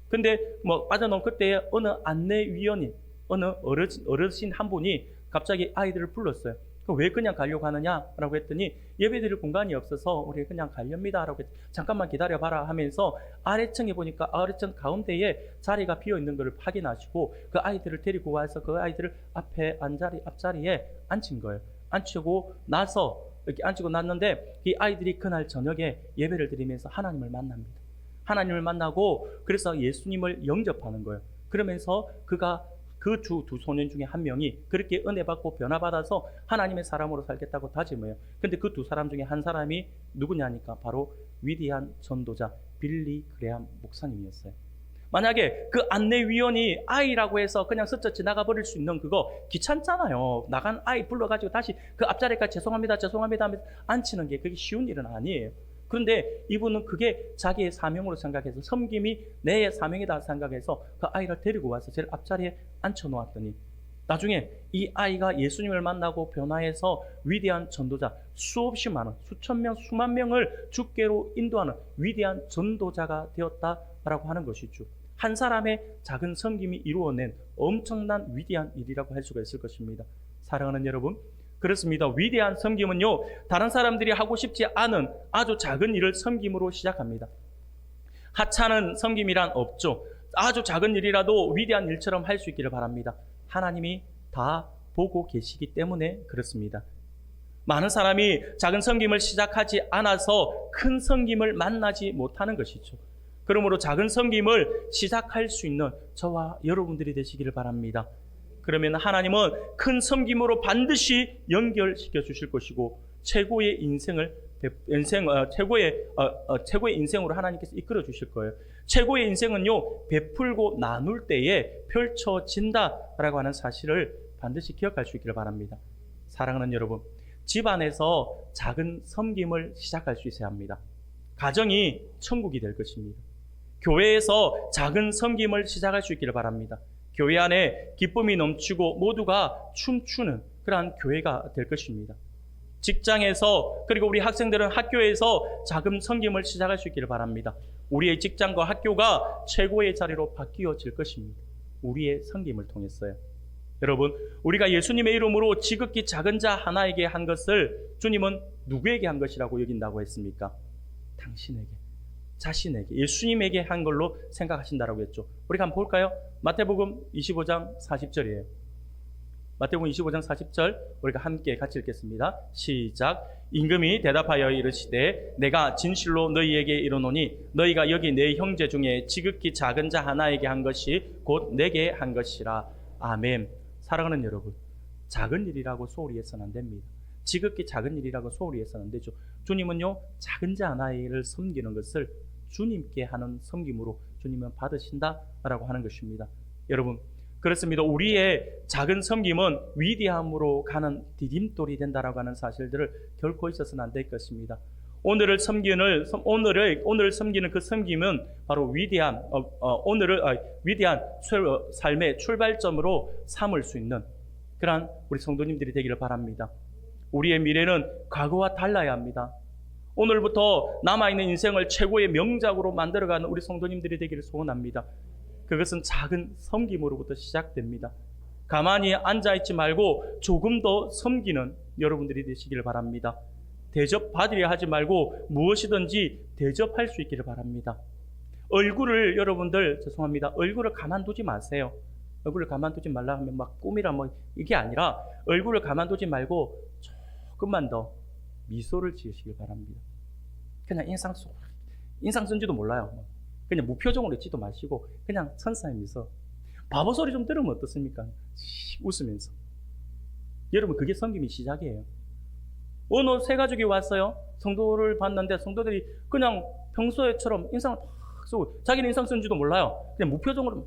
근데 빠져나온 그때에 어느 안내위원이, 어느 어르신 한 분이 갑자기 아이들을 불렀어요. 왜 그냥 가려고 하느냐라고 했더니 예배드릴 공간이 없어서 우리 그냥 가렵니다라고 잠깐만 기다려봐라 하면서 아래층에 보니까 아래층 가운데에 자리가 비어 있는 것을 확인하시고 그 아이들을 데리고 와서 그 아이들을 앞자리에 앉힌 거예요. 앉히고 나서 이렇게 앉히고 났는데 이 아이들이 그날 저녁에 예배를 드리면서 하나님을 만납니다. 하나님을 만나고 그래서 예수님을 영접하는 거예요. 그러면서 그가 그 두 소년 중에 한 명이 그렇게 은혜 받고 변화받아서 하나님의 사람으로 살겠다고 다짐해요. 근데 그 두 사람 중에 한 사람이 누구냐니까 바로 위대한 전도자 빌리 그레함 목사님이었어요. 만약에 그 안내위원이 아이라고 해서 그냥 스쳐 지나가 버릴 수 있는 그거 귀찮잖아요. 나간 아이 불러가지고 다시 그 앞자리까지 죄송합니다 하면서 앉히는 게 그게 쉬운 일은 아니에요. 그런데 이분은 그게 자기의 사명으로 생각해서 섬김이 내 사명이다 생각해서 그 아이를 데리고 와서 제일 앞자리에 앉혀놓았더니 나중에 이 아이가 예수님을 만나고 변화해서 위대한 전도자, 수없이 많은 수천 명, 수만 명을 주께로 인도하는 위대한 전도자가 되었다라고 하는 것이죠. 한 사람의 작은 섬김이 이루어낸 엄청난 위대한 일이라고 할 수가 있을 것입니다. 사랑하는 여러분, 그렇습니다. 위대한 섬김은요, 다른 사람들이 하고 싶지 않은 아주 작은 일을 섬김으로 시작합니다. 하찮은 섬김이란 없죠. 아주 작은 일이라도 위대한 일처럼 할 수 있기를 바랍니다. 하나님이 다 보고 계시기 때문에 그렇습니다. 많은 사람이 작은 섬김을 시작하지 않아서 큰 섬김을 만나지 못하는 것이죠. 그러므로 작은 섬김을 시작할 수 있는 저와 여러분들이 되시기를 바랍니다. 그러면 하나님은 큰 섬김으로 반드시 연결시켜 주실 것이고 최고의 최고의 인생으로 하나님께서 이끌어 주실 거예요. 최고의 인생은요, 베풀고 나눌 때에 펼쳐진다라고 하는 사실을 반드시 기억할 수 있기를 바랍니다. 사랑하는 여러분, 집안에서 작은 섬김을 시작할 수 있어야 합니다. 가정이 천국이 될 것입니다. 교회에서 작은 섬김을 시작할 수 있기를 바랍니다. 교회 안에 기쁨이 넘치고 모두가 춤추는 그러한 교회가 될 것입니다. 직장에서, 그리고 우리 학생들은 학교에서 작은 섬김을 시작할 수 있기를 바랍니다. 우리의 직장과 학교가 최고의 자리로 바뀌어질 것입니다. 우리의 섬김을 통했어요. 여러분, 우리가 예수님의 이름으로 지극히 작은 자 하나에게 한 것을 주님은 누구에게 한 것이라고 여긴다고 했습니까? 당신에게, 자신에게, 예수님에게 한 걸로 생각하신다라고 했죠. 우리가 한번 볼까요? 마태복음 25장 40절이에요. 마태복음 25장 40절 우리가 함께 같이 읽겠습니다. 시작. 임금이 대답하여 이르시되 내가 진실로 너희에게 이르노니 너희가 여기 내 형제 중에 지극히 작은 자 하나에게 한 것이 곧 내게 한 것이라. 아멘. 사랑하는 여러분, 작은 일이라고 소홀히 해서는 안 됩니다. 지극히 작은 일이라고 소홀히 해서는 안 되죠. 주님은요, 작은 자 하나를 섬기는 것을 주님께 하는 섬김으로 주님은 받으신다라고 하는 것입니다. 여러분, 그렇습니다. 우리의 작은 섬김은 위대함으로 가는 디딤돌이 된다라고 하는 사실들을 결코 있어서는 안 될 것입니다. 오늘을 섬기는 그 섬김은 바로 위대한 삶의 출발점으로 삼을 수 있는 그러한 우리 성도님들이 되기를 바랍니다. 우리의 미래는 과거와 달라야 합니다. 오늘부터 남아있는 인생을 최고의 명작으로 만들어가는 우리 성도님들이 되기를 소원합니다. 그것은 작은 섬김으로부터 시작됩니다. 가만히 앉아있지 말고 조금 더 섬기는 여러분들이 되시기를 바랍니다. 대접받으려 하지 말고 무엇이든지 대접할 수 있기를 바랍니다. 얼굴을 얼굴을 가만두지 마세요. 얼굴을 가만두지 말라 하면 막 꿈이라 이게 아니라 얼굴을 가만두지 말고 조금만 더 미소를 지으시길 바랍니다. 그냥 인상 쓴지도 몰라요. 그냥 무표정으로 있지도 마시고 그냥 천사의 미소. 바보 소리 좀 들으면 어떻습니까? 웃으면서 여러분, 그게 섬김의 시작이에요. 어느 세 가족이 왔어요. 성도를 봤는데 성도들이 그냥 평소에처럼 인상을 탁 쓰고, 자기는 인상 쓴지도 몰라요. 그냥 무표정으로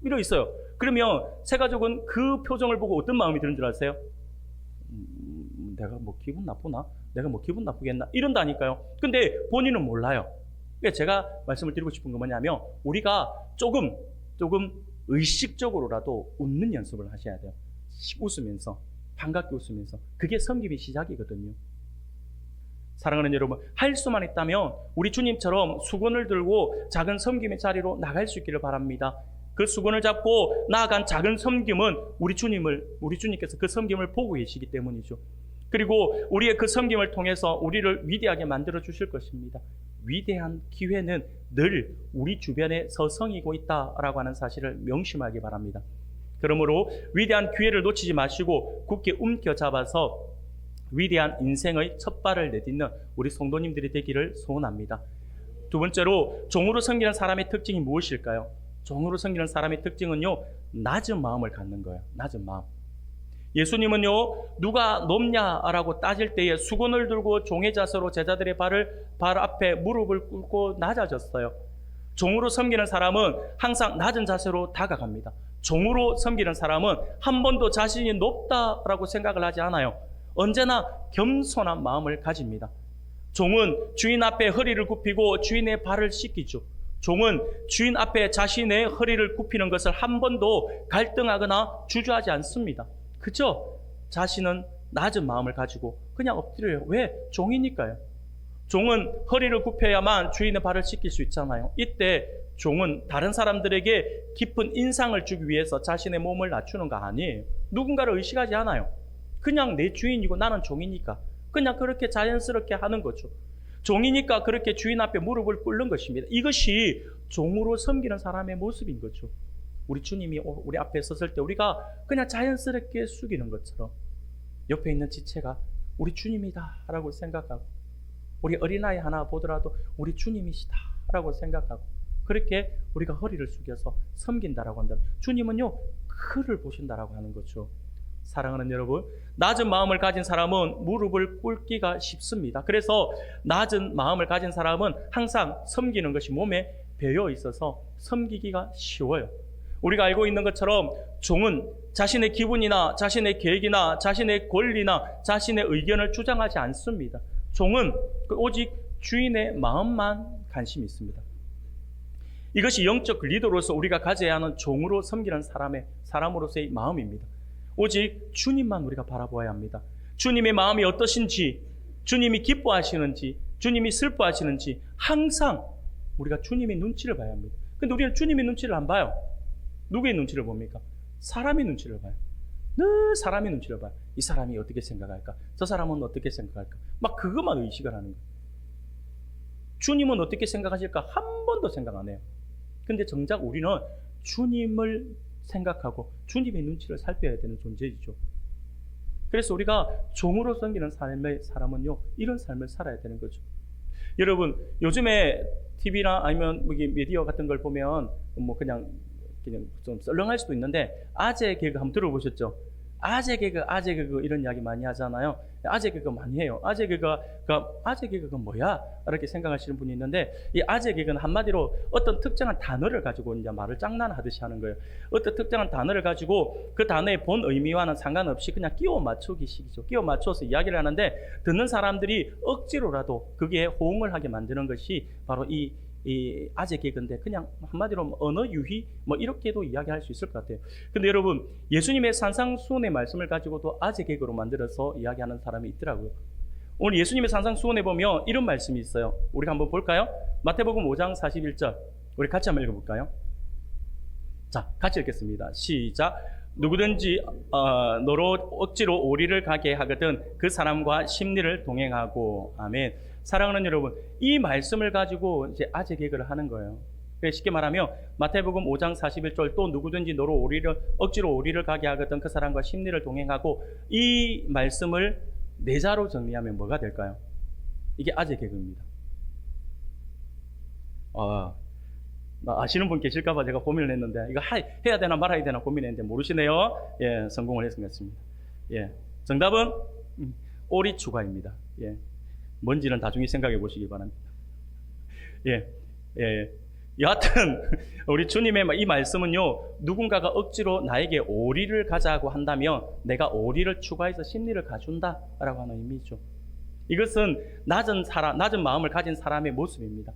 이러 있어요. 그러면 세 가족은 그 표정을 보고 어떤 마음이 드는 줄 아세요? 내가 뭐 기분 나쁘나? 내가 뭐 기분 나쁘겠나? 이런다니까요. 근데 본인은 몰라요. 그러니까 제가 말씀을 드리고 싶은 건 뭐냐면, 우리가 조금 의식적으로라도 웃는 연습을 하셔야 돼요. 웃으면서, 반갑게 웃으면서. 그게 섬김의 시작이거든요. 사랑하는 여러분, 할 수만 있다면 우리 주님처럼 수건을 들고 작은 섬김의 자리로 나갈 수 있기를 바랍니다. 그 수건을 잡고 나아간 작은 섬김은 우리 주님께서 그 섬김을 보고 계시기 때문이죠. 그리고 우리의 그 섬김을 통해서 우리를 위대하게 만들어 주실 것입니다. 위대한 기회는 늘 우리 주변에 서성이고 있다라고 하는 사실을 명심하기 바랍니다. 그러므로 위대한 기회를 놓치지 마시고 굳게 움켜잡아서 위대한 인생의 첫 발을 내딛는 우리 성도님들이 되기를 소원합니다. 두 번째로, 종으로 섬기는 사람의 특징이 무엇일까요? 종으로 섬기는 사람의 특징은요, 낮은 마음을 갖는 거예요. 낮은 마음. 예수님은요, 누가 높냐라고 따질 때에 수건을 들고 종의 자세로 제자들의 발 앞에 무릎을 꿇고 낮아졌어요. 종으로 섬기는 사람은 항상 낮은 자세로 다가갑니다. 종으로 섬기는 사람은 한 번도 자신이 높다라고 생각을 하지 않아요. 언제나 겸손한 마음을 가집니다. 종은 주인 앞에 허리를 굽히고 주인의 발을 씻기죠. 종은 주인 앞에 자신의 허리를 굽히는 것을 한 번도 갈등하거나 주저하지 않습니다. 그죠? 자신은 낮은 마음을 가지고 그냥 엎드려요. 왜? 종이니까요. 종은 허리를 굽혀야만 주인의 발을 씻길 수 있잖아요. 이때 종은 다른 사람들에게 깊은 인상을 주기 위해서 자신의 몸을 낮추는 거 아니에요. 누군가를 의식하지 않아요. 그냥 내 주인이고 나는 종이니까 그냥 그렇게 자연스럽게 하는 거죠. 종이니까 그렇게 주인 앞에 무릎을 꿇는 것입니다. 이것이 종으로 섬기는 사람의 모습인 거죠. 우리 주님이 우리 앞에 섰을 때 우리가 그냥 자연스럽게 숙이는 것처럼 옆에 있는 지체가 우리 주님이다 라고 생각하고, 우리 어린아이 하나 보더라도 우리 주님이시다 라고 생각하고, 그렇게 우리가 허리를 숙여서 섬긴다라고 한다면 주님은요, 그를 보신다라고 하는 거죠. 사랑하는 여러분, 낮은 마음을 가진 사람은 무릎을 꿇기가 쉽습니다. 그래서 낮은 마음을 가진 사람은 항상 섬기는 것이 몸에 배어 있어서 섬기기가 쉬워요. 우리가 알고 있는 것처럼 종은 자신의 기분이나 자신의 계획이나 자신의 권리나 자신의 의견을 주장하지 않습니다. 종은 오직 주인의 마음만 관심이 있습니다. 이것이 영적 리더로서 우리가 가져야 하는 종으로 섬기는 사람으로서의 마음입니다. 오직 주님만 우리가 바라보아야 합니다. 주님의 마음이 어떠신지, 주님이 기뻐하시는지, 주님이 슬퍼하시는지 항상 우리가 주님의 눈치를 봐야 합니다. 근데 우리는 주님의 눈치를 안 봐요. 누구의 눈치를 봅니까? 사람의 눈치를 봐요. 늘 사람의 눈치를 봐요. 이 사람이 어떻게 생각할까? 저 사람은 어떻게 생각할까? 막 그것만 의식을 하는 거예요. 주님은 어떻게 생각하실까? 한 번도 생각 안 해요. 근데 정작 우리는 주님을 생각하고 주님의 눈치를 살펴야 되는 존재이죠. 그래서 우리가 종으로 섬기는 삶의 사람은요, 이런 삶을 살아야 되는 거죠. 여러분, 요즘에 TV나 아니면 미디어 같은 걸 보면 뭐 그냥 좀 썰렁할 수도 있는데, 아재 개그 한번 들어보셨죠? 아재 개그 이런 이야기 많이 하잖아요. 아재 개그 많이 해요. 아재 개그가 뭐야? 이렇게 생각하시는 분이 있는데, 이 아재 개그는 한마디로 어떤 특정한 단어를 가지고 이제 말을 장난하듯이 하는 거예요. 어떤 특정한 단어를 가지고 그 단어의 본 의미와는 상관없이 그냥 끼워 맞추기식이죠. 끼워 맞춰서 이야기를 하는데, 듣는 사람들이 억지로라도 그게 호응을 하게 만드는 것이 바로 이 아재 개그인데, 그냥 한마디로 언어 유희 이렇게도 이야기할 수 있을 것 같아요. 근데 여러분, 예수님의 산상수훈의 말씀을 가지고도 아재 개그로 만들어서 이야기하는 사람이 있더라고요. 오늘 예수님의 산상수훈에 보면 이런 말씀이 있어요. 우리가 한번 볼까요? 마태복음 5장 41절 우리 같이 한번 읽어볼까요? 자, 같이 읽겠습니다. 시작. 누구든지 너로 억지로 오리를 가게 하거든 그 사람과 심리를 동행하고. 아멘. 사랑하는 여러분, 이 말씀을 가지고 이제 아재 개그를 하는 거예요. 쉽게 말하면 마태복음 5장 41절, 또 누구든지 너로 억지로 오리를 가게 하거든 그 사람과 심리를 동행하고, 이 말씀을 내자로 정리하면 뭐가 될까요? 이게 아재 개그입니다. 아시는 분 계실까봐 제가 고민을 했는데, 이거 해야 되나 말아야 되나 고민했는데 모르시네요. 예, 성공을 했습니다. 예. 정답은 오리 추가입니다. 예. 뭔지는 나중에 생각해 보시기 바랍니다. 예. 예. 여하튼 우리 주님의 이 말씀은요, 누군가가 억지로 나에게 오리를 가자고 한다면 내가 오리를 추가해서 심리를 가준다라고 하는 의미죠. 이것은 낮은 마음을 가진 사람의 모습입니다.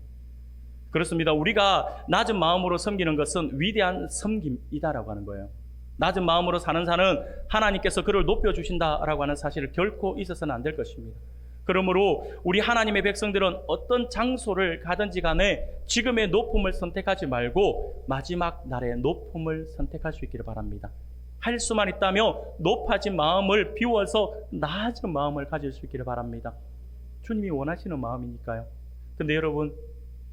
그렇습니다. 우리가 낮은 마음으로 섬기는 것은 위대한 섬김이다라고 하는 거예요. 낮은 마음으로 사는 자는 하나님께서 그를 높여주신다라고 하는 사실을 결코 잊어서는 안 될 것입니다. 그러므로 우리 하나님의 백성들은 어떤 장소를 가든지 간에 지금의 높음을 선택하지 말고 마지막 날의 높음을 선택할 수 있기를 바랍니다. 할 수만 있다면 높아진 마음을 비워서 낮은 마음을 가질 수 있기를 바랍니다. 주님이 원하시는 마음이니까요. 근데 여러분,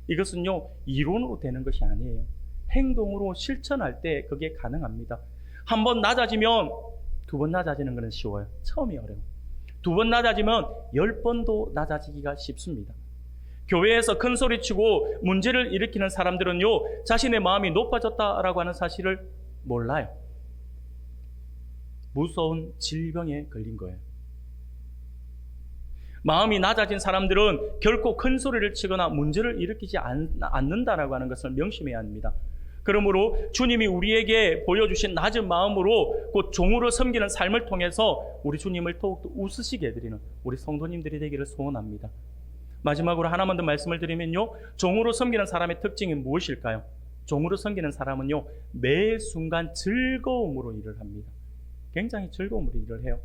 이것은요, 이론으로 되는 것이 아니에요. 행동으로 실천할 때 그게 가능합니다. 한 번 낮아지면 두 번 낮아지는 것은 쉬워요. 처음이 어려워요. 두 번 낮아지면 10번도 낮아지기가 쉽습니다. 교회에서 큰 소리치고 문제를 일으키는 사람들은요, 자신의 마음이 높아졌다라고 하는 사실을 몰라요. 무서운 질병에 걸린 거예요. 마음이 낮아진 사람들은 결코 큰 소리를 치거나 문제를 일으키지 않는다라고 하는 것을 명심해야 합니다. 그러므로 주님이 우리에게 보여주신 낮은 마음으로 곧 종으로 섬기는 삶을 통해서 우리 주님을 더욱더 웃으시게 해드리는 우리 성도님들이 되기를 소원합니다. 마지막으로 하나만 더 말씀을 드리면요, 종으로 섬기는 사람의 특징이 무엇일까요? 종으로 섬기는 사람은요, 매 순간 즐거움으로 일을 합니다. 굉장히 즐거움으로 일을 해요.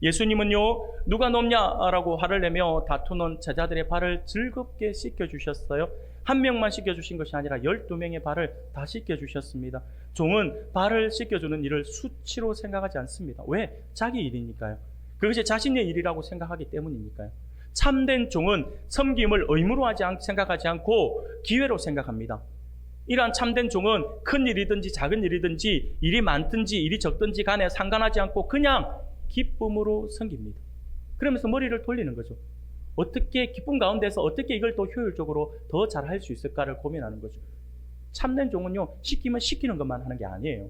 예수님은요, 누가 높냐라고 화를 내며 다투는 제자들의 발을 즐겁게 씻겨주셨어요. 한 명만 씻겨주신 것이 아니라 12명의 발을 다 씻겨주셨습니다. 종은 발을 씻겨주는 일을 수치로 생각하지 않습니다. 왜? 자기 일이니까요. 그것이 자신의 일이라고 생각하기 때문이니까요. 참된 종은 섬김을 의무로 생각하지 않고 기회로 생각합니다. 이러한 참된 종은 큰 일이든지 작은 일이든지 일이 많든지 일이 적든지 간에 상관하지 않고 그냥 기쁨으로 섬깁니다. 그러면서 머리를 돌리는 거죠. 어떻게 기쁨 가운데서 어떻게 이걸 더 효율적으로 더 잘할 수 있을까를 고민하는 거죠. 참된 종은요, 시키면 시키는 것만 하는 게 아니에요.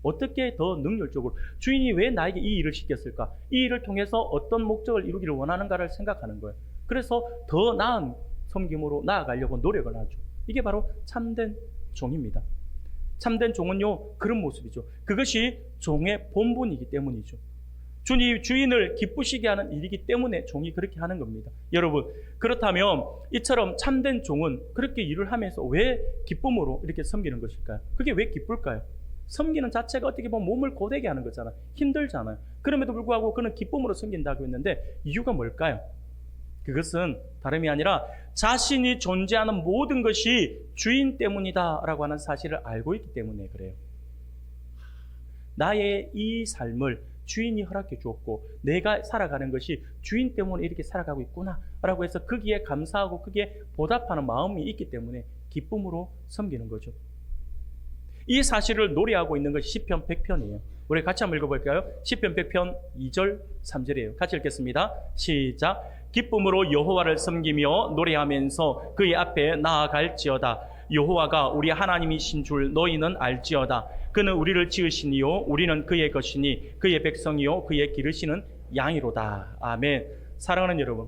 어떻게 더 능률적으로 주인이 왜 나에게 이 일을 시켰을까? 이 일을 통해서 어떤 목적을 이루기를 원하는가를 생각하는 거예요. 그래서 더 나은 섬김으로 나아가려고 노력을 하죠. 이게 바로 참된 종입니다. 참된 종은요, 그런 모습이죠. 그것이 종의 본분이기 때문이죠. 주인을 기쁘시게 하는 일이기 때문에 종이 그렇게 하는 겁니다. 여러분, 그렇다면 이처럼 참된 종은 그렇게 일을 하면서 왜 기쁨으로 이렇게 섬기는 것일까요? 그게 왜 기쁠까요? 섬기는 자체가 어떻게 보면 몸을 고되게 하는 거잖아요. 힘들잖아요. 그럼에도 불구하고 그는 기쁨으로 섬긴다고 했는데 이유가 뭘까요? 그것은 다름이 아니라 자신이 존재하는 모든 것이 주인 때문이다라고 하는 사실을 알고 있기 때문에 그래요. 나의 이 삶을 주인이 허락해 주었고 내가 살아가는 것이 주인 때문에 이렇게 살아가고 있구나 라고 해서 거기에 감사하고 거기에 보답하는 마음이 있기 때문에 기쁨으로 섬기는 거죠. 이 사실을 노래하고 있는 것이 시편 100편이에요. 우리 같이 한번 읽어볼까요? 시편 100편 2절 3절이에요. 같이 읽겠습니다. 시작. 기쁨으로 여호와를 섬기며 노래하면서 그의 앞에 나아갈지어다. 여호와가 우리 하나님이신 줄 너희는 알지어다. 그는 우리를 지으시니요 우리는 그의 것이니 그의 백성이요 그의 기르시는 양이로다. 아멘. 사랑하는 여러분,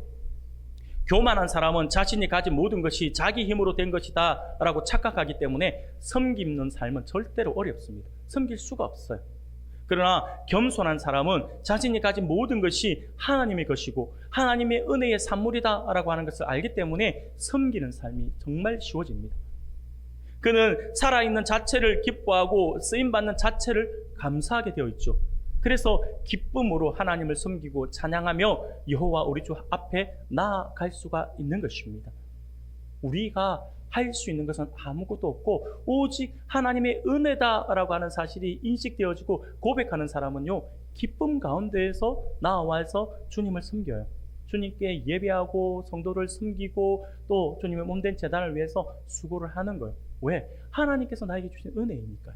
교만한 사람은 자신이 가진 모든 것이 자기 힘으로 된 것이다 라고 착각하기 때문에 섬기는 삶은 절대로 어렵습니다. 섬길 수가 없어요. 그러나 겸손한 사람은 자신이 가진 모든 것이 하나님의 것이고 하나님의 은혜의 산물이다 라고 하는 것을 알기 때문에 섬기는 삶이 정말 쉬워집니다. 그는 살아있는 자체를 기뻐하고 쓰임받는 자체를 감사하게 되어 있죠. 그래서 기쁨으로 하나님을 섬기고 찬양하며 여호와 우리 주 앞에 나아갈 수가 있는 것입니다. 우리가 할 수 있는 것은 아무것도 없고 오직 하나님의 은혜다라고 하는 사실이 인식되어지고 고백하는 사람은요, 기쁨 가운데에서 나와서 주님을 섬겨요. 주님께 예배하고 성도를 섬기고 또 주님의 몸된 제단을 위해서 수고를 하는 거예요. 왜? 하나님께서 나에게 주신 은혜이니까요.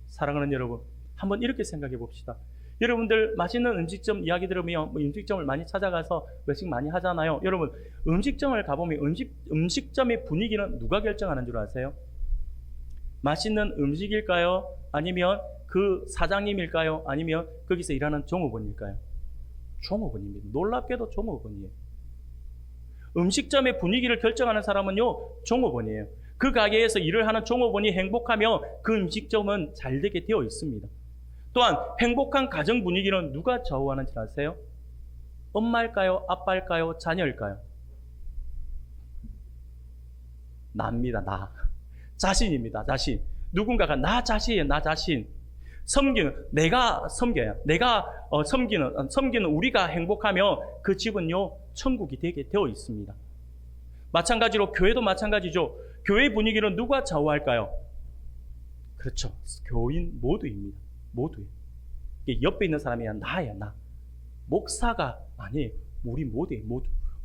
사랑하는 여러분, 한번 이렇게 생각해 봅시다. 여러분들 맛있는 음식점 이야기 들으면 음식점을 많이 찾아가서 외식 많이 하잖아요. 여러분, 음식점을 가보면 음식점의 분위기는 누가 결정하는 줄 아세요? 맛있는 음식일까요? 아니면 그 사장님일까요? 아니면 거기서 일하는 종업원일까요? 종업원입니다. 놀랍게도 종업원이에요. 음식점의 분위기를 결정하는 사람은요, 종업원이에요. 그 가게에서 일을 하는 종업원이 행복하면 그 음식점은 잘 되게 되어 있습니다. 또한 행복한 가정 분위기는 누가 좌우하는지 아세요? 엄마일까요? 아빠일까요? 자녀일까요? 나입니다. 나. 자신입니다. 자신. 누군가가 나 자신이에요. 나 자신. 섬기는, 내가 섬겨야, 내가 섬기는 우리가 행복하면 그 집은요, 천국이 되게 되어 있습니다. 마찬가지로 교회도 마찬가지죠. 교회 분위기는 누가 좌우할까요? 그렇죠. 교인 모두입니다. 모두예요. 옆에 있는 사람이 나야, 나. 목사가 아니에요. 우리 모두예요.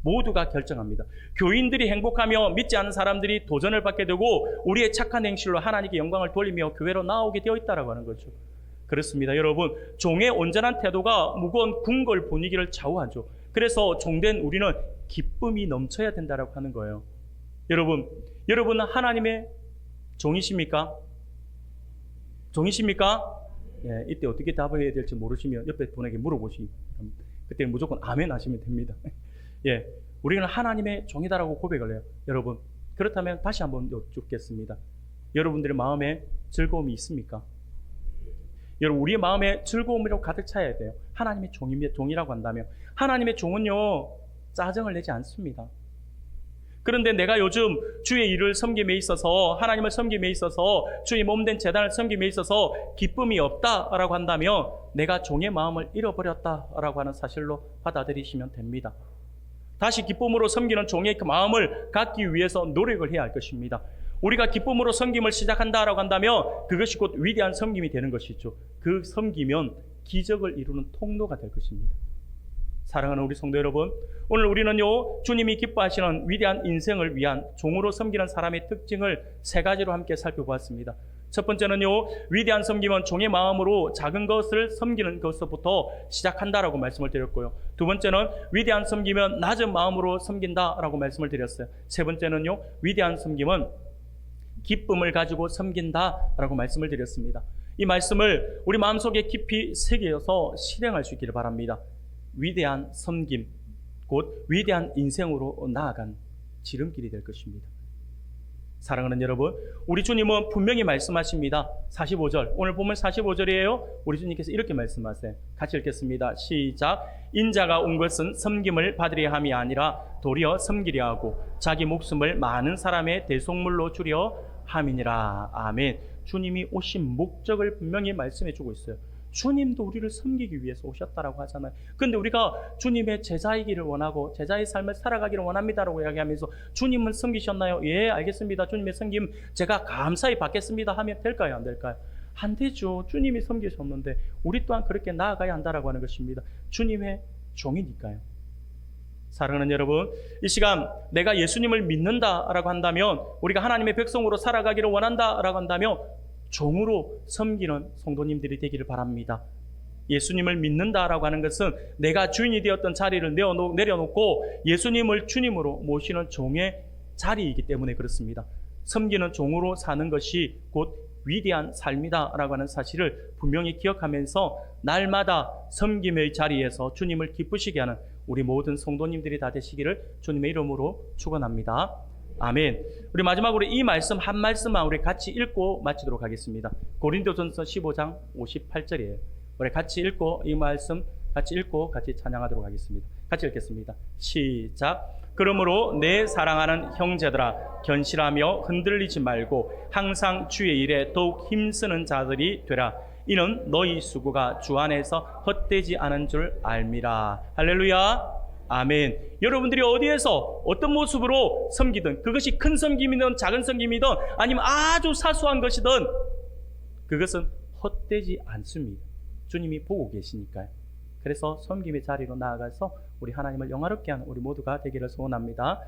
모두가 결정합니다. 교인들이 행복하며 믿지 않는 사람들이 도전을 받게 되고 우리의 착한 행실로 하나님께 영광을 돌리며 교회로 나오게 되어 있다라고 하는 거죠. 그렇습니다. 여러분, 종의 온전한 태도가 무거운 궁궐 분위기를 좌우하죠. 그래서 종된 우리는 기쁨이 넘쳐야 된다라고 하는 거예요. 여러분은 하나님의 종이십니까? 종이십니까? 예, 이때 어떻게 답해야 될지 모르시면 옆에 분에게 물어보시기 바랍니다. 그때 무조건 아멘 하시면 됩니다. 예, 우리는 하나님의 종이다라고 고백을 해요. 여러분, 그렇다면 다시 한번 여쭙겠습니다. 여러분들의 마음에 즐거움이 있습니까? 여러분, 우리의 마음에 즐거움으로 가득 차야 돼요. 하나님의 종이라고 한다면. 하나님의 종은요, 짜증을 내지 않습니다. 그런데 내가 요즘 주의 일을 섬김에 있어서, 하나님을 섬김에 있어서, 주의 몸된 제단을 섬김에 있어서 기쁨이 없다라고 한다면 내가 종의 마음을 잃어버렸다라고 하는 사실로 받아들이시면 됩니다. 다시 기쁨으로 섬기는 종의 그 마음을 갖기 위해서 노력을 해야 할 것입니다. 우리가 기쁨으로 섬김을 시작한다라고 한다면 그것이 곧 위대한 섬김이 되는 것이죠. 그 섬기면 기적을 이루는 통로가 될 것입니다. 사랑하는 우리 성도 여러분, 오늘 우리는요, 주님이 기뻐하시는 위대한 인생을 위한 종으로 섬기는 사람의 특징을 세 가지로 함께 살펴보았습니다. 첫 번째는요, 위대한 섬김은 종의 마음으로 작은 것을 섬기는 것부터 시작한다라고 말씀을 드렸고요. 두 번째는 위대한 섬김은 낮은 마음으로 섬긴다라고 말씀을 드렸어요. 세 번째는요, 위대한 섬김은 기쁨을 가지고 섬긴다라고 말씀을 드렸습니다. 이 말씀을 우리 마음속에 깊이 새겨서 실행할 수 있기를 바랍니다. 위대한 섬김, 곧 위대한 인생으로 나아간 지름길이 될 것입니다. 사랑하는 여러분, 우리 주님은 분명히 말씀하십니다. 45절, 오늘 보면 45절이에요. 우리 주님께서 이렇게 말씀하세요. 같이 읽겠습니다. 시작. 인자가 온 것은 섬김을 받으려 함이 아니라 도리어 섬기려 하고 자기 목숨을 많은 사람의 대속물로 주려 함이니라. 아멘. 주님이 오신 목적을 분명히 말씀해 주고 있어요. 주님도 우리를 섬기기 위해서 오셨다라고 하잖아요. 그런데 우리가 주님의 제자이기를 원하고 제자의 삶을 살아가기를 원합니다라고 이야기하면서 주님은 섬기셨나요? 예, 알겠습니다. 주님의 섬김 제가 감사히 받겠습니다 하면 될까요? 안 될까요? 안 되죠. 주님이 섬기셨는데 우리 또한 그렇게 나아가야 한다라고 하는 것입니다. 주님의 종이니까요. 사랑하는 여러분, 이 시간 내가 예수님을 믿는다라고 한다면, 우리가 하나님의 백성으로 살아가기를 원한다라고 한다면 종으로 섬기는 성도님들이 되기를 바랍니다. 예수님을 믿는다라고 하는 것은 내가 주인이 되었던 자리를 내려놓고 예수님을 주님으로 모시는 종의 자리이기 때문에 그렇습니다. 섬기는 종으로 사는 것이 곧 위대한 삶이다라고 하는 사실을 분명히 기억하면서 날마다 섬김의 자리에서 주님을 기쁘시게 하는 우리 모든 성도님들이 다 되시기를 주님의 이름으로 축원합니다. 아멘. 우리 마지막으로 이 말씀 한 말씀만 우리 같이 읽고 마치도록 하겠습니다. 고린도전서 15장 58절이에요. 우리 같이 읽고 이 말씀 같이 읽고 같이 찬양하도록 하겠습니다. 같이 읽겠습니다. 시작. 그러므로 내 사랑하는 형제들아, 견실하며 흔들리지 말고 항상 주의 일에 더욱 힘쓰는 자들이 되라. 이는 너희 수고가 주 안에서 헛되지 않은 줄 알미라. 할렐루야. 아멘. 여러분들이 어디에서 어떤 모습으로 섬기든, 그것이 큰 섬김이든 작은 섬김이든 아니면 아주 사소한 것이든 그것은 헛되지 않습니다. 주님이 보고 계시니까요. 그래서 섬김의 자리로 나아가서 우리 하나님을 영화롭게 하는 우리 모두가 되기를 소원합니다.